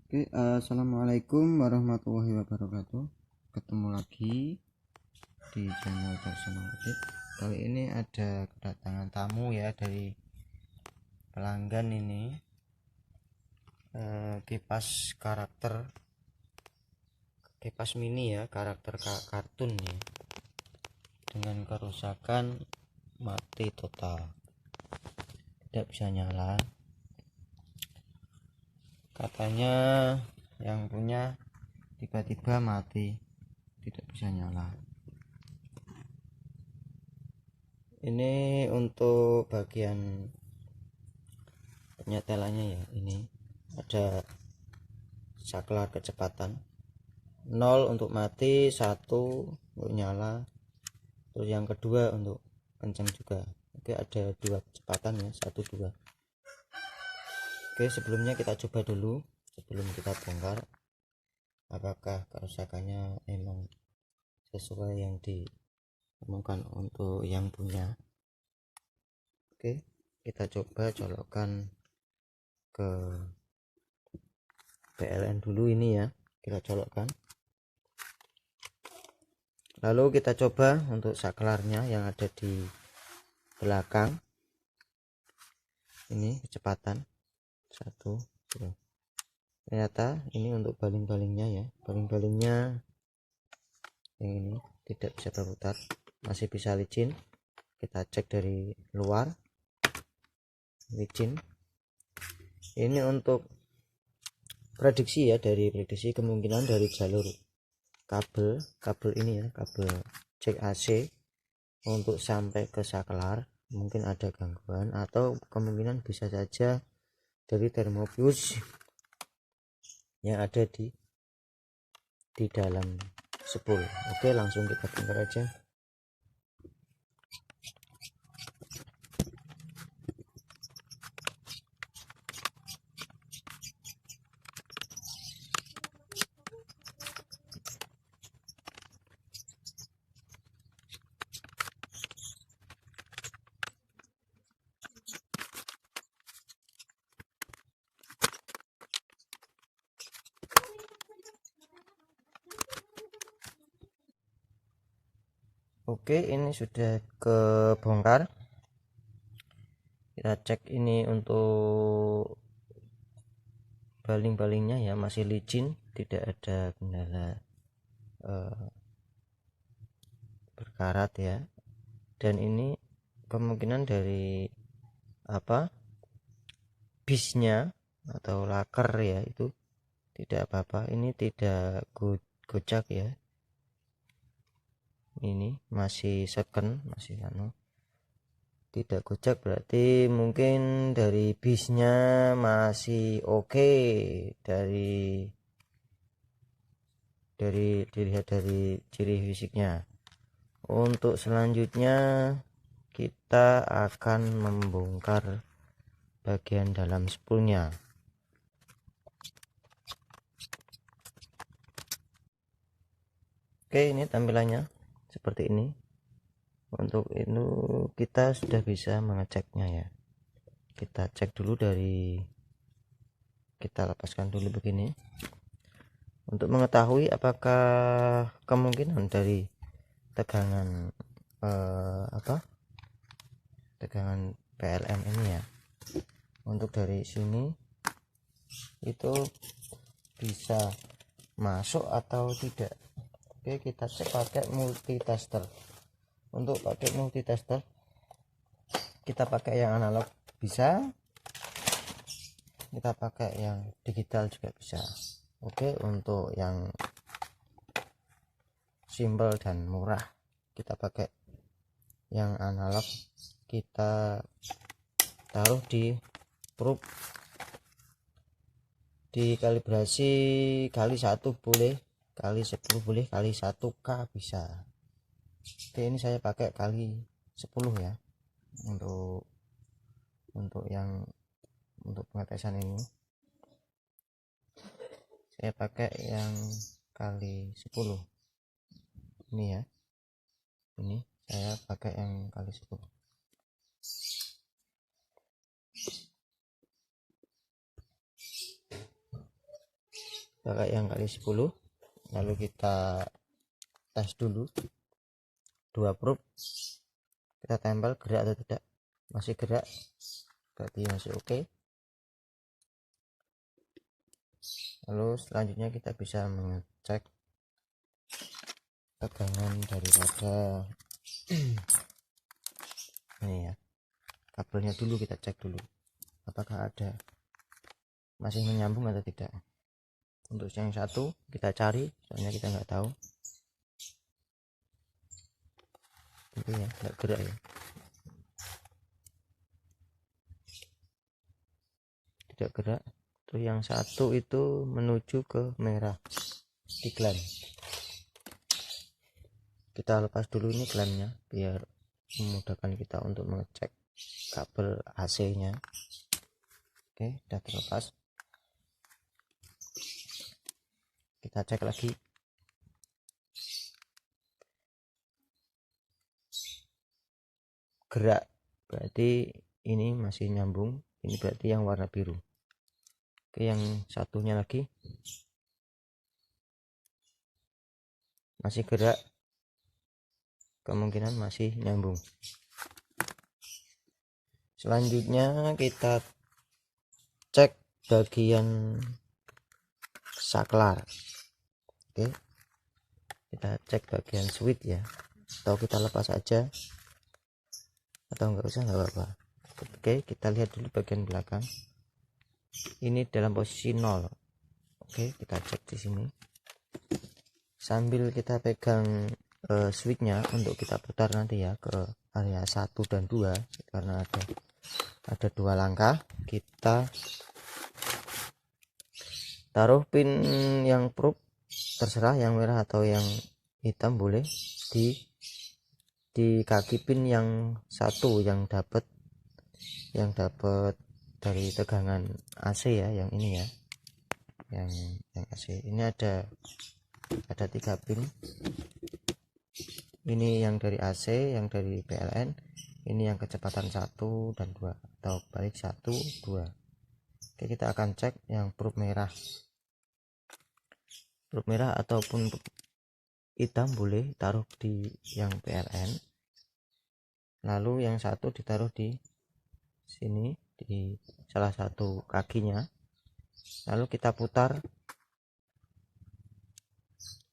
Oke, assalamualaikum warahmatullahi wabarakatuh. Ketemu lagi di channel Personal Edit. Kali ini ada kedatangan tamu ya dari pelanggan ini. Kipas mini ya, karakter kartun ya, dengan kerusakan mati total, tidak bisa nyala. Katanya yang punya tiba-tiba mati, tidak bisa nyala. Ini untuk bagian penyetelannya ya. Ini ada saklar kecepatan 0 untuk mati, 1 untuk nyala, terus yang kedua untuk kencang juga. Oke, ada 2 kecepatan ya, 1 2. Oke, sebelumnya kita coba dulu sebelum kita bongkar apakah kerusakannya memang sesuai yang ditemukan untuk yang punya. Oke, kita coba colokkan ke PLN dulu ini ya, kita colokkan, lalu kita coba untuk saklarnya yang ada di belakang ini kecepatan 1. Ternyata ini untuk baling-balingnya ya, baling-balingnya yang ini tidak bisa berputar, masih bisa licin. Kita cek dari luar, licin. Ini untuk prediksi ya, dari prediksi kemungkinan dari jalur kabel ini ya, kabel jack AC untuk sampai ke saklar mungkin ada gangguan, atau kemungkinan bisa saja dari termofuse yang ada di dalam spool. Oke, langsung kita bongkar aja. Oke, ini sudah kebongkar. Kita cek ini untuk baling-balingnya ya, masih licin, tidak ada kendala berkarat ya. Dan ini kemungkinan dari bisnya atau laker ya, itu tidak apa-apa. Ini tidak gocak ya, ini masih second, masih tidak gocak, berarti mungkin dari bisnya masih oke. Dari dilihat dari ciri fisiknya. Untuk selanjutnya kita akan membongkar bagian dalam spoolnya. Oke, ini tampilannya seperti ini. Untuk itu kita sudah bisa mengeceknya ya. Kita cek dulu kita lepaskan dulu begini untuk mengetahui apakah kemungkinan dari tegangan tegangan PLN ini ya. Untuk dari sini itu bisa masuk atau tidak. Oke, kita cek pakai multitester. Untuk pakai multitester kita pakai yang analog bisa, kita pakai yang digital juga bisa. Oke, untuk yang simple dan murah kita pakai yang analog. Kita taruh di probe, dikalibrasi kali 1 boleh, kali 10 boleh, kali 1K bisa. Oke, ini saya pakai kali 10 ya untuk pengetesan ini. Saya pakai yang kali 10 ini ya. Ini saya pakai yang kali 10. pakai yang kali 10. Lalu kita tes dulu 2 probe, kita tempel gerak atau tidak. Masih gerak, berarti masih oke. Lalu selanjutnya kita bisa mengecek tegangan daripada ini ya, kabelnya dulu. Kita cek dulu apakah ada masih menyambung atau tidak. Untuk yang satu kita cari, soalnya kita nggak tahu. Itu ya, nggak gerak ya, tidak gerak. Terus yang satu itu menuju ke merah di klan. Kita lepas dulu ini klannya biar memudahkan kita untuk mengecek kabel AC nya. Oke, sudah terlepas. Kita cek lagi. Gerak, berarti ini masih nyambung. Ini berarti yang warna biru. Oke, yang satunya lagi masih gerak, kemungkinan masih nyambung. Selanjutnya kita cek bagian saklar. Oke, kita cek bagian switch ya, atau kita lepas aja atau enggak usah, nggak apa-apa. Oke, kita lihat dulu bagian belakang. Ini dalam posisi 0. Oke, kita cek di sini sambil kita pegang switchnya untuk kita putar nanti ya ke area 1 dan 2, karena ada 2 langkah. Kita taruh pin yang probe, terserah yang merah atau yang hitam boleh, di kaki pin yang satu yang dapat dari tegangan AC ya, yang ini ya, yang AC. Ini ada 3 pin. Ini yang dari AC, yang dari PLN, ini yang kecepatan 1 dan 2 atau balik 1 2. Oke, kita akan cek yang probe merah ataupun hitam boleh taruh di yang PLN. Lalu yang satu ditaruh di sini di salah satu kakinya. Lalu kita putar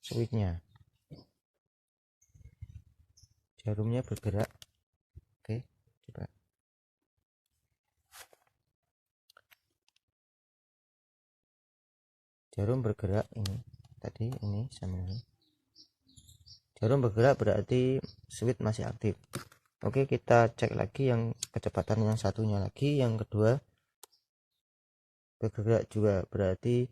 switchnya, jarumnya bergerak. Oke, coba. Jarum bergerak ini tadi, ini sama ini. Jarum bergerak berarti switch masih aktif. Oke, kita cek lagi yang kecepatan yang satunya lagi, yang kedua bergerak juga, berarti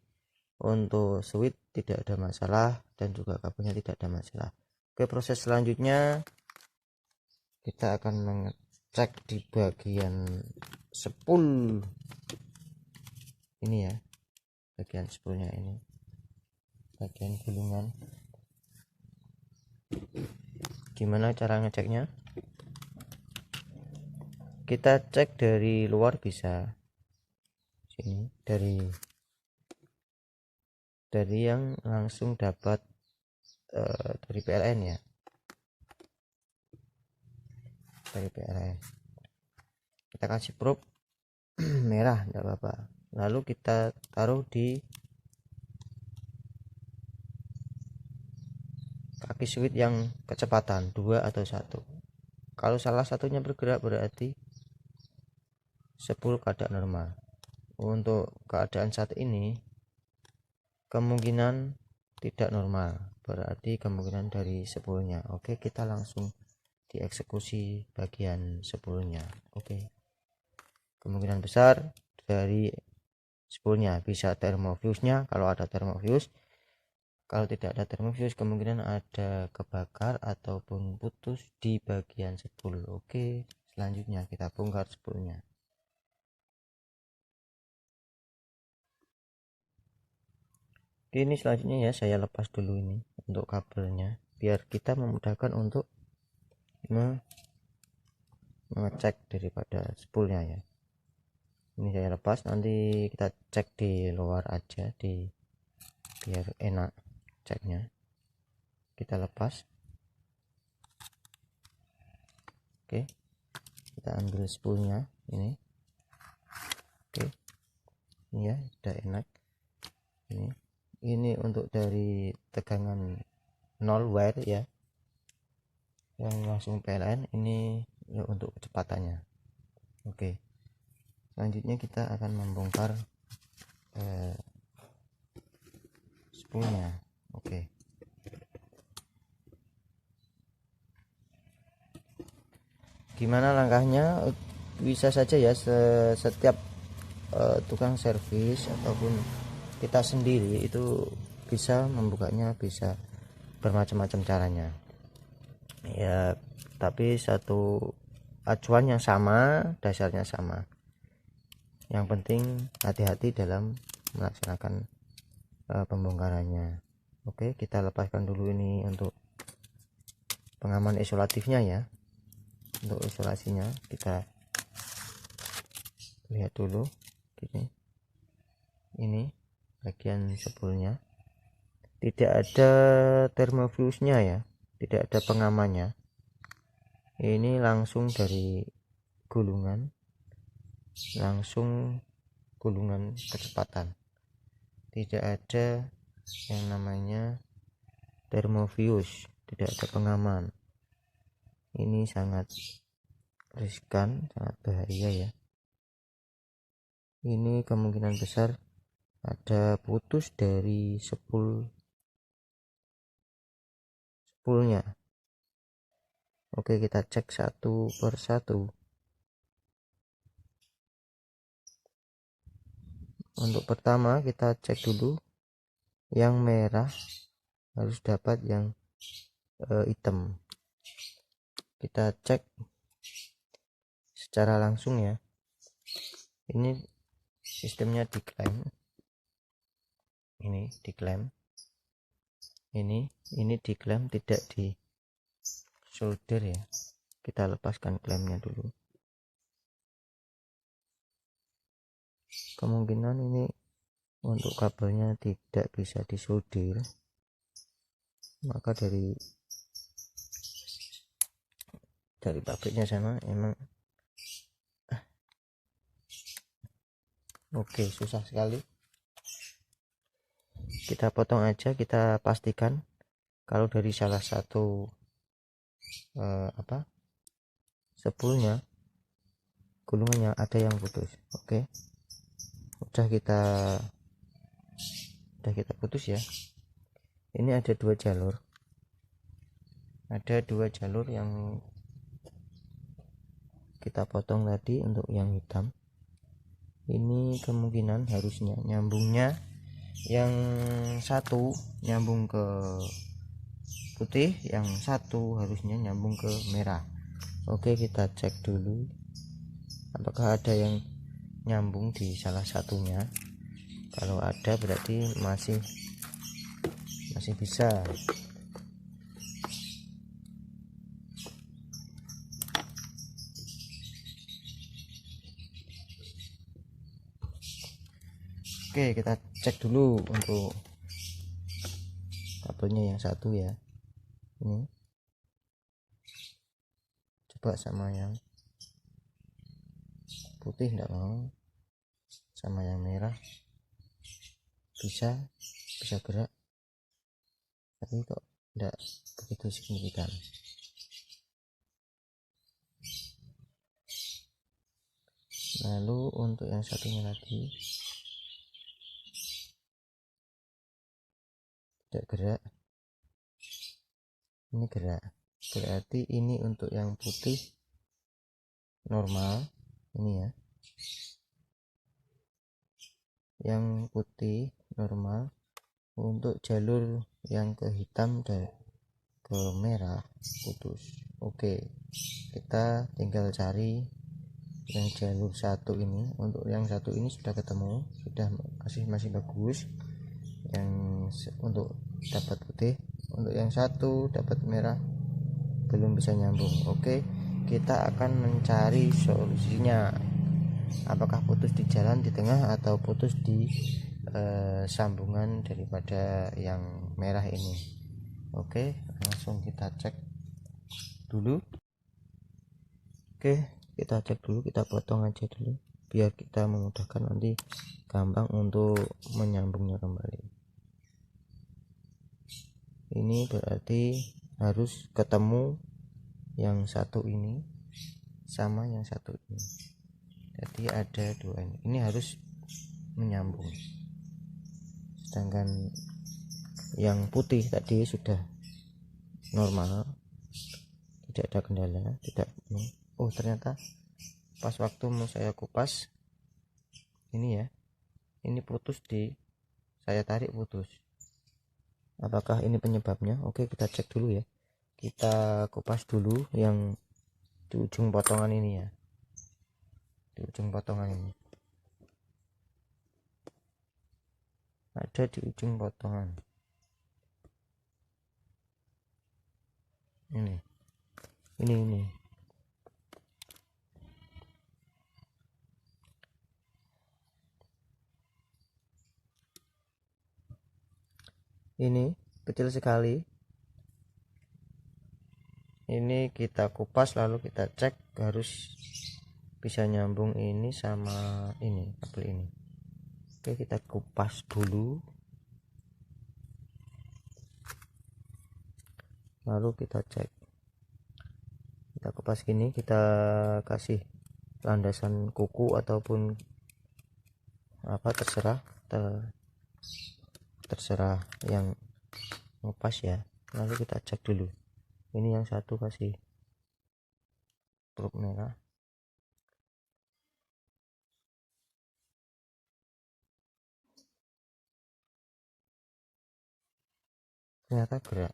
untuk switch tidak ada masalah dan juga kabelnya tidak ada masalah. Oke, proses selanjutnya kita akan mengecek di bagian spool ini ya, bagian spoolnya ini, bagian gulungan. Gimana cara ngeceknya? Kita cek dari luar bisa, sini dari yang langsung dapat dari PLN ya, dari PLN. Kita kasih probe merah, enggak apa-apa. Lalu kita taruh di kaki switch yang kecepatan 2 atau 1. Kalau salah satunya bergerak berarti spool keadaan normal. Untuk keadaan saat ini kemungkinan tidak normal, berarti kemungkinan dari spoolnya. Oke, kita langsung dieksekusi bagian spoolnya. Oke, kemungkinan besar dari spoolnya, bisa thermofuse-nya kalau ada thermofuse. Kalau tidak ada thermofuse kemungkinan ada kebakar ataupun putus di bagian spool. Oke, selanjutnya kita bongkar spoolnya. Oke, ini selanjutnya ya, saya lepas dulu ini untuk kabelnya biar kita memudahkan untuk mengecek daripada spoolnya ya. Ini saya lepas, nanti kita cek di luar aja, di biar enak ceknya. Kita lepas. Oke, kita ambil spoolnya ini. Oke, ini ya udah enak. Ini untuk dari tegangan 0 wire ya, yang langsung PLN. Ini ya untuk kecepatannya. Oke, selanjutnya kita akan membongkar spoolnya. Oke, gimana langkahnya? Bisa saja ya, setiap tukang servis ataupun kita sendiri itu bisa membukanya, bisa bermacam-macam caranya ya, tapi satu acuan yang sama, dasarnya sama. Yang penting hati-hati dalam melaksanakan pembongkarannya. Oke, kita lepaskan dulu ini untuk pengaman isolatifnya ya. Untuk isolasinya kita lihat dulu gini. Ini bagian spoolnya tidak ada thermofuse-nya ya, tidak ada pengamannya. Ini langsung dari gulungan, langsung gulungan kecepatan, tidak ada yang namanya thermofuse, tidak ada pengaman. Ini sangat riskan, sangat bahaya ya. Ini kemungkinan besar ada putus dari spoolnya. Oke, kita cek satu per satu. Untuk pertama kita cek dulu yang merah harus dapat yang hitam. Kita cek secara langsung ya. Ini sistemnya diklaim. Ini diklaim. Ini diklaim tidak di solder ya. Kita lepaskan klaimnya dulu. Kemungkinan ini untuk kabelnya tidak bisa disolder, maka dari pabriknya sana emang oke, susah sekali. Kita potong aja, kita pastikan kalau dari salah satu spoolnya, gulungannya ada yang putus. Oke, udah kita putus ya. Ini ada dua jalur, yang kita potong tadi. Untuk yang hitam ini kemungkinan harusnya nyambungnya yang satu nyambung ke putih, yang satu harusnya nyambung ke merah. Oke, kita cek dulu apakah ada yang nyambung di salah satunya. Kalau ada berarti masih bisa. Oke, kita cek dulu untuk kabelnya yang satu ya. Ini coba sama yang putih, enggak mau. Sama yang merah bisa gerak, tapi kok enggak begitu signifikan. Lalu untuk yang satunya lagi tidak gerak. Ini gerak, berarti ini untuk yang putih normal. Ini ya, yang putih normal. Untuk jalur yang ke hitam dan ke merah putus. Oke, kita tinggal cari yang jalur satu ini. Untuk yang satu ini sudah ketemu, sudah masih bagus. Yang untuk dapat putih, untuk yang satu dapat merah belum bisa nyambung. Oke, kita akan mencari solusinya. Apakah putus di jalan, di tengah, atau putus di sambungan daripada yang merah ini. Oke, langsung kita cek dulu. Oke, kita cek dulu, kita potong aja dulu biar kita memudahkan nanti gampang untuk menyambungnya kembali. Ini berarti harus ketemu yang satu ini sama yang satu ini, jadi ada dua ini harus menyambung. Sedangkan yang putih tadi sudah normal, tidak ada kendala, tidak. Oh, ternyata pas waktu mau saya kupas ini ya, ini putus, saya tarik putus. Apakah ini penyebabnya? Oke, kita cek dulu ya. Kita kupas dulu yang di ujung potongan ini ya, di ujung potongan ini ada, di ujung potongan ini ini kecil sekali. Ini kita kupas lalu kita cek harus bisa nyambung ini sama ini, kabel ini. Oke, kita kupas dulu lalu kita cek. Kita kupas gini, kita kasih landasan kuku ataupun apa, terserah yang ngupas ya. Lalu kita cek dulu, ini yang satu kasih truk merah, ternyata gerak.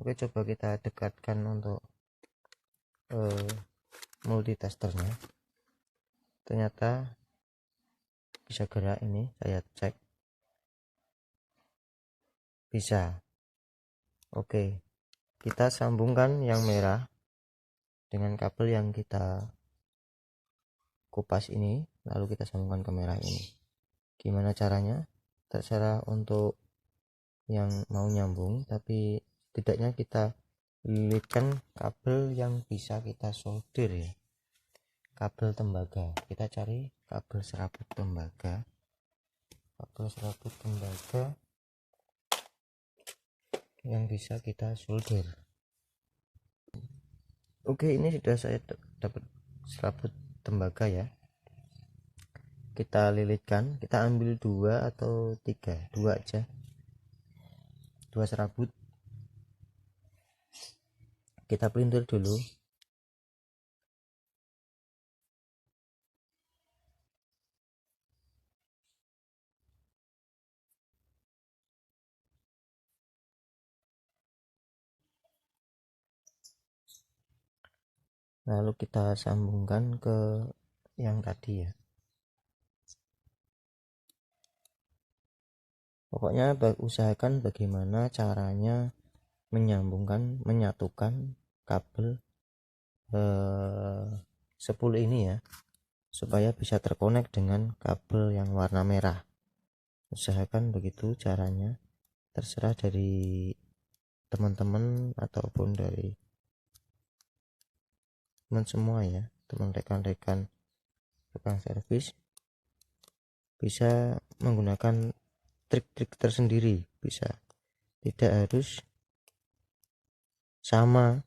Oke, coba kita dekatkan untuk multitesternya. Ternyata bisa gerak. Ini saya cek bisa. Oke, kita sambungkan yang merah dengan kabel yang kita kupas ini, lalu kita sambungkan ke merah ini. Gimana caranya? Terserah untuk yang mau nyambung, tapi setidaknya kita lilitkan kabel yang bisa kita solder ya, kabel tembaga. Kita cari kabel serabut tembaga, yang bisa kita solder. Oke, ini sudah saya dapat serabut tembaga ya. Kita lilitkan, kita ambil 2 atau 3, 2 aja, 2 serabut. Kita pelintir dulu. Lalu kita sambungkan ke yang tadi ya. Pokoknya usahakan bagaimana caranya menyatukan kabel 10 ini ya, supaya bisa terkonek dengan kabel yang warna merah. Usahakan begitu caranya, terserah dari teman-teman ataupun dari teman semua ya, teman rekan-rekan tukang servis bisa menggunakan trik-trik tersendiri, bisa, tidak harus sama.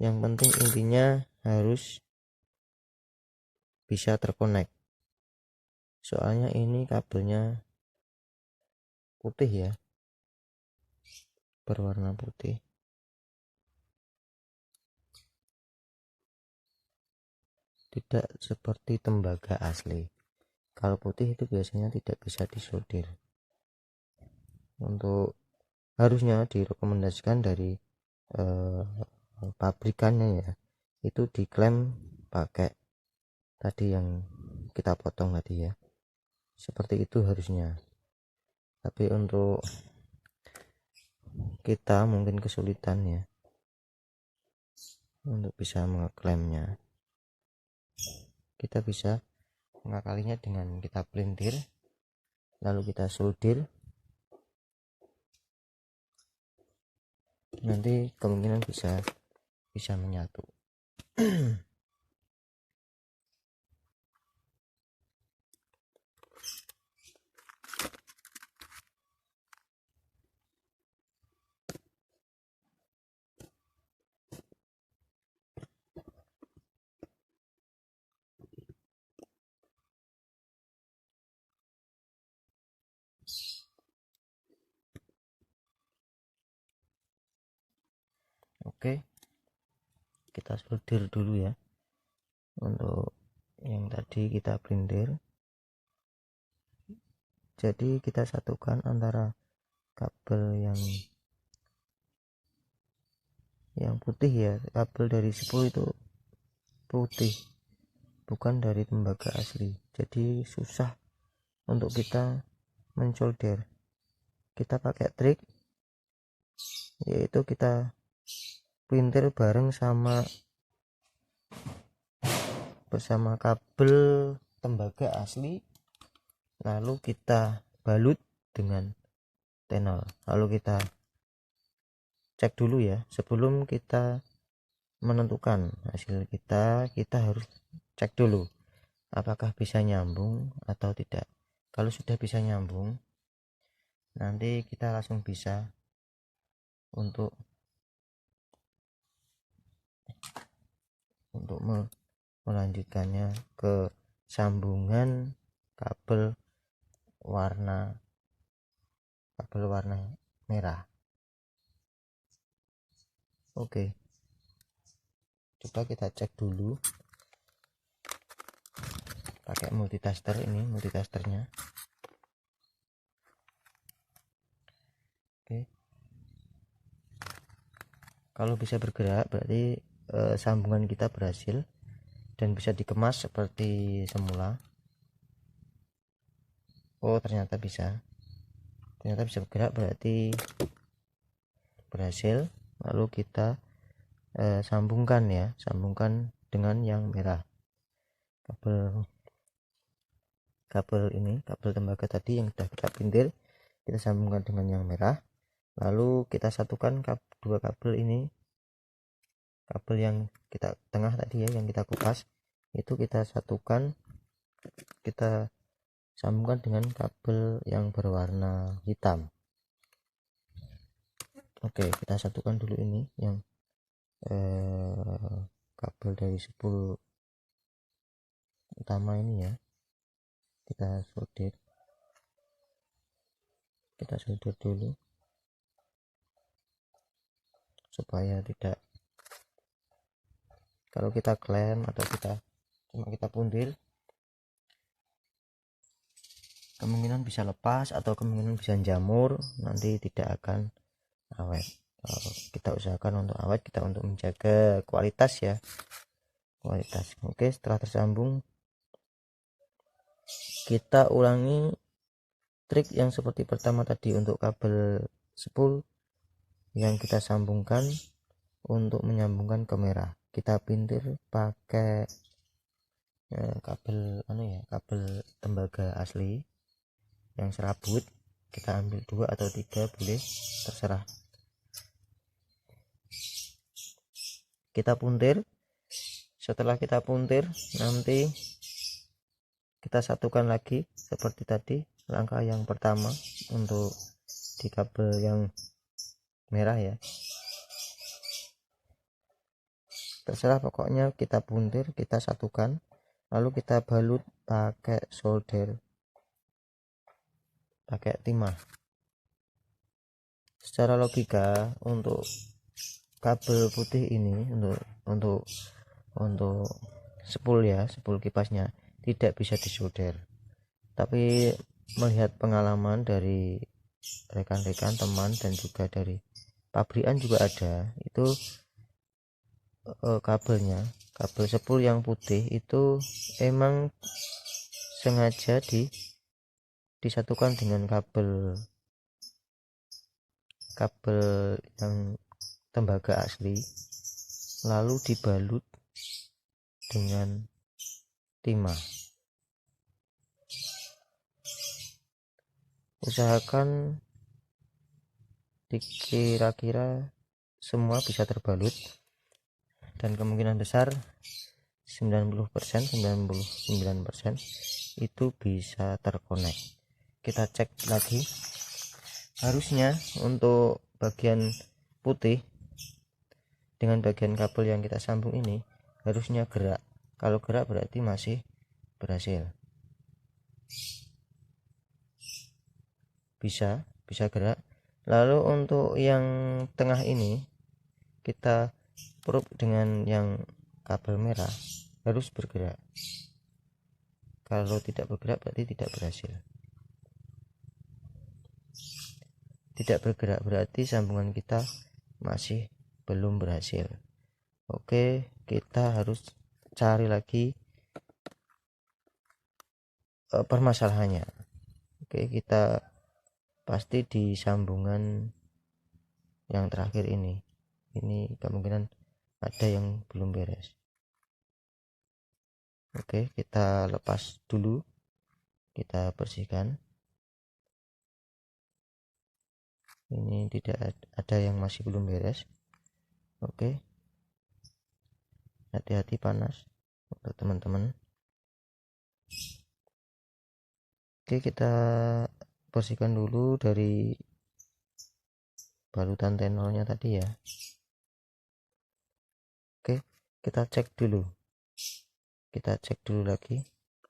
Yang penting intinya harus bisa terkonek. Soalnya ini kabelnya putih ya, berwarna putih. Tidak seperti tembaga asli. Kalau putih itu biasanya tidak bisa disolder. Untuk harusnya direkomendasikan dari pabrikannya ya, itu diklaim pakai tadi yang kita potong tadi ya, seperti itu harusnya. Tapi untuk kita mungkin kesulitan ya untuk bisa mengeklaimnya. Kita bisa mengakalinya dengan kita pelintir lalu kita solder. Nanti kemungkinan bisa menyatu. Oke, kita solder dulu ya. Untuk yang tadi kita blender, jadi kita satukan antara kabel yang putih ya, kabel dari spool itu putih, bukan dari tembaga asli, jadi susah untuk kita mensolder. Kita pakai trik, yaitu kita printer bareng bersama kabel tembaga asli, lalu kita balut dengan tenol, lalu kita cek dulu ya. Sebelum kita menentukan hasil kita harus cek dulu apakah bisa nyambung atau tidak. Kalau sudah bisa nyambung, nanti kita langsung bisa untuk melanjutkannya ke sambungan kabel warna merah. Oke, coba kita cek dulu pakai multitaster. Ini multitasternya. Oke, kalau bisa bergerak berarti sambungan kita berhasil dan bisa dikemas seperti semula. Oh, ternyata bisa bergerak, berarti berhasil. Lalu kita sambungkan dengan yang merah, kabel tembaga tadi yang sudah kita pintir, kita sambungkan dengan yang merah. Lalu kita satukan dua kabel ini, kabel yang kita tengah tadi ya, yang kita kupas itu kita satukan, kita sambungkan dengan kabel yang berwarna hitam. Oke, kita satukan dulu ini yang kabel dari spool utama ini ya, kita solder dulu supaya tidak, kalau kita klem atau kita puntir, kemungkinan bisa lepas atau kemungkinan bisa jamur, nanti tidak akan awet. Kita usahakan untuk awet, kita untuk menjaga kualitas ya, kualitas. Oke, setelah tersambung kita ulangi trik yang seperti pertama tadi untuk kabel spool yang kita sambungkan. Untuk menyambungkan ke merah, kita pintir pakai kabel tembaga asli yang serabut. Kita ambil 2 atau 3 boleh, terserah. Kita puntir. Setelah kita puntir, nanti kita satukan lagi seperti tadi, langkah yang pertama untuk di kabel yang merah ya. Terserah, pokoknya kita puntir, kita satukan, lalu kita balut pakai solder, pakai timah. Secara logika untuk kabel putih ini, untuk spool ya, spool kipasnya tidak bisa disolder, tapi melihat pengalaman dari rekan-rekan teman dan juga dari pabrikan juga ada, itu kabel spool yang putih itu emang sengaja disatukan dengan kabel yang tembaga asli, lalu dibalut dengan timah. usahakan kira-kira semua bisa terbalut, dan kemungkinan besar 90%, 99% itu bisa terkonek. Kita cek lagi. Harusnya untuk bagian putih dengan bagian kabel yang kita sambung ini harusnya gerak. Kalau gerak berarti masih berhasil. Bisa gerak. Lalu untuk yang tengah ini kita probe dengan yang kabel merah, harus bergerak. Kalau tidak bergerak berarti tidak berhasil. Tidak bergerak berarti sambungan kita masih belum berhasil. Oke, kita harus cari lagi permasalahannya. Oke, kita pasti di sambungan yang terakhir ini kemungkinan ada yang belum beres. Oke, kita lepas dulu, kita bersihkan. Ini tidak ada yang masih belum beres. Oke, hati-hati panas untuk teman-teman. Oke, kita bersihkan dulu dari balutan tenolnya tadi ya. Oke, kita cek dulu lagi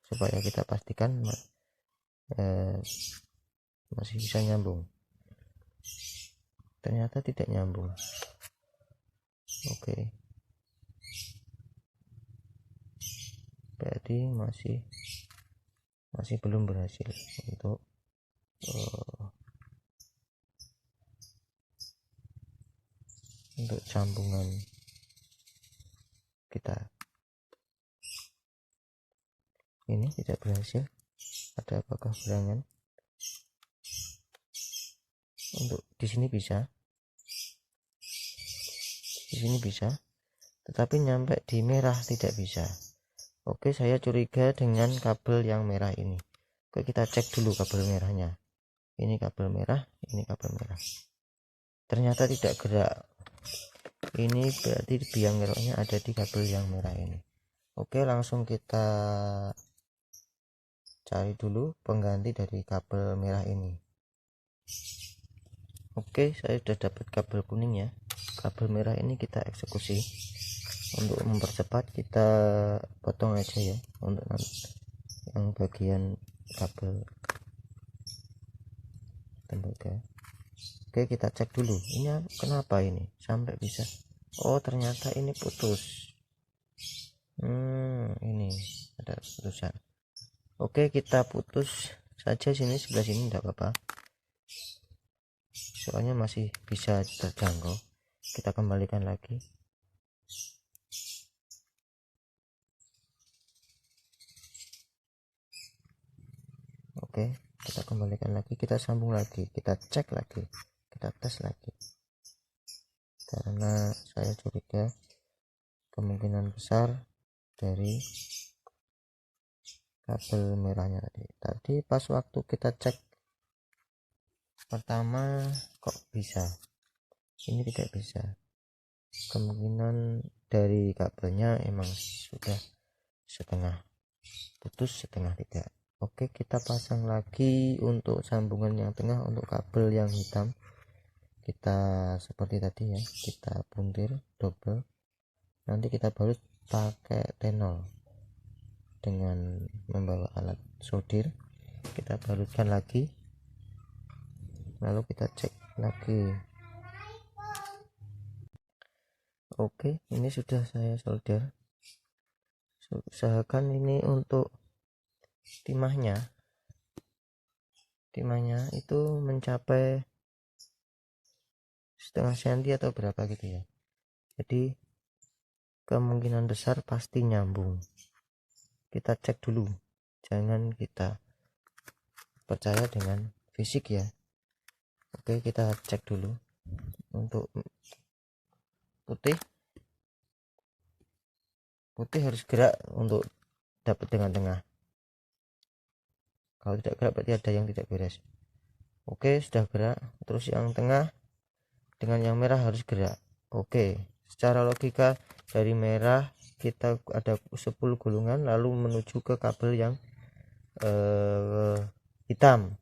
supaya kita pastikan masih bisa nyambung. Ternyata tidak nyambung. Oke, berarti masih belum berhasil untuk sambungan kita. Ini tidak berhasil. Ada apakah gerangan? Untuk di sini bisa, tetapi nyampe di merah tidak bisa. Oke, saya curiga dengan kabel yang merah ini. Oke, kita cek dulu kabel merahnya. Ini kabel merah, ini kabel merah. Ternyata tidak gerak. Ini berarti biang keroknya ada di kabel yang merah ini. Oke, langsung kita cari dulu pengganti dari kabel merah ini. Oke, saya sudah dapat kabel kuning ya. Kabel merah ini kita eksekusi. Untuk mempercepat kita potong aja ya untuk yang bagian kabel tembaga. Oke, kita cek dulu ini kenapa ini sampai bisa. Oh, ternyata ini putus. Ini ada putusan. Oke, kita putus saja sini, sebelah sini tidak apa-apa, soalnya masih bisa terjangkau. Kita kembalikan lagi. Oke, kita kembalikan lagi, kita sambung lagi, kita cek lagi, kita tes lagi, karena saya curiga kemungkinan besar dari kabel merahnya tadi pas waktu kita cek pertama kok bisa, ini tidak bisa. Kemungkinan dari kabelnya emang sudah setengah putus, setengah tidak. Oke, kita pasang lagi untuk sambungan yang tengah. Untuk kabel yang hitam kita seperti tadi ya, kita puntir double, nanti kita balut pakai tenol dengan membawa alat solder. Kita balutkan lagi, lalu kita cek lagi. Oke, ini sudah saya solder. Usahakan ini untuk timahnya itu mencapai setengah senti atau berapa gitu ya, jadi kemungkinan besar pasti nyambung. Kita cek dulu, jangan kita percaya dengan fisik ya. Oke, kita cek dulu. Untuk putih harus gerak untuk dapat dengan tengah. Kalau tidak gerak berarti ada yang tidak beres. Oke, sudah gerak. Terus yang tengah dengan yang merah harus gerak. Oke, secara logika dari merah kita ada 10 gulungan lalu menuju ke kabel yang hitam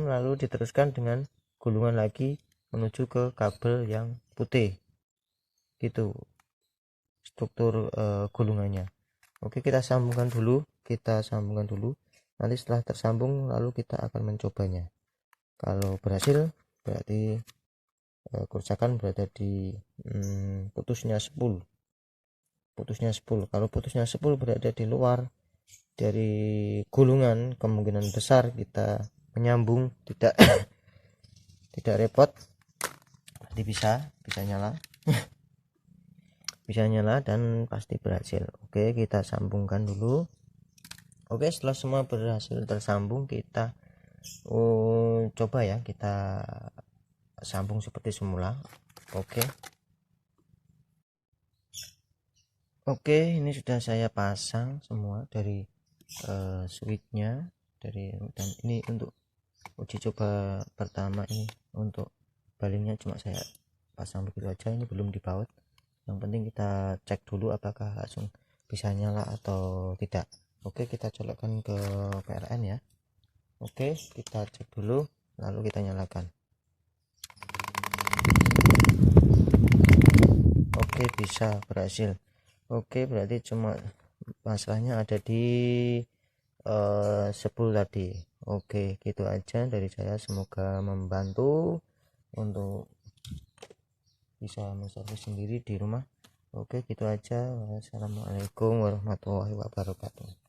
lalu diteruskan dengan gulungan lagi menuju ke kabel yang putih. Gitu struktur gulungannya. Oke, kita sambungkan dulu. Nanti setelah tersambung lalu kita akan mencobanya. Kalau berhasil berarti kerusakan berada di putusnya spool. Kalau putusnya spool berada di luar dari gulungan, kemungkinan besar kita menyambung tidak tidak repot, nanti bisa nyala bisa nyala dan pasti berhasil. Oke, kita sambungkan dulu. Oke, setelah semua berhasil tersambung, kita coba ya, kita sambung seperti semula. Oke, ini sudah saya pasang semua dari switchnya dan ini untuk uji coba pertama. Ini untuk balingnya cuma saya pasang begitu aja, ini belum dibaut. Yang penting kita cek dulu apakah langsung bisa nyala atau tidak. Oke, kita colokkan ke PLN ya. Oke, kita cek dulu lalu kita nyalakan. Oke, bisa, berhasil. Oke, berarti cuma masalahnya ada di spool tadi. Oke, gitu aja dari saya, semoga membantu untuk bisa menservis sendiri di rumah. Oke, gitu aja. Wassalamualaikum warahmatullahi wabarakatuh.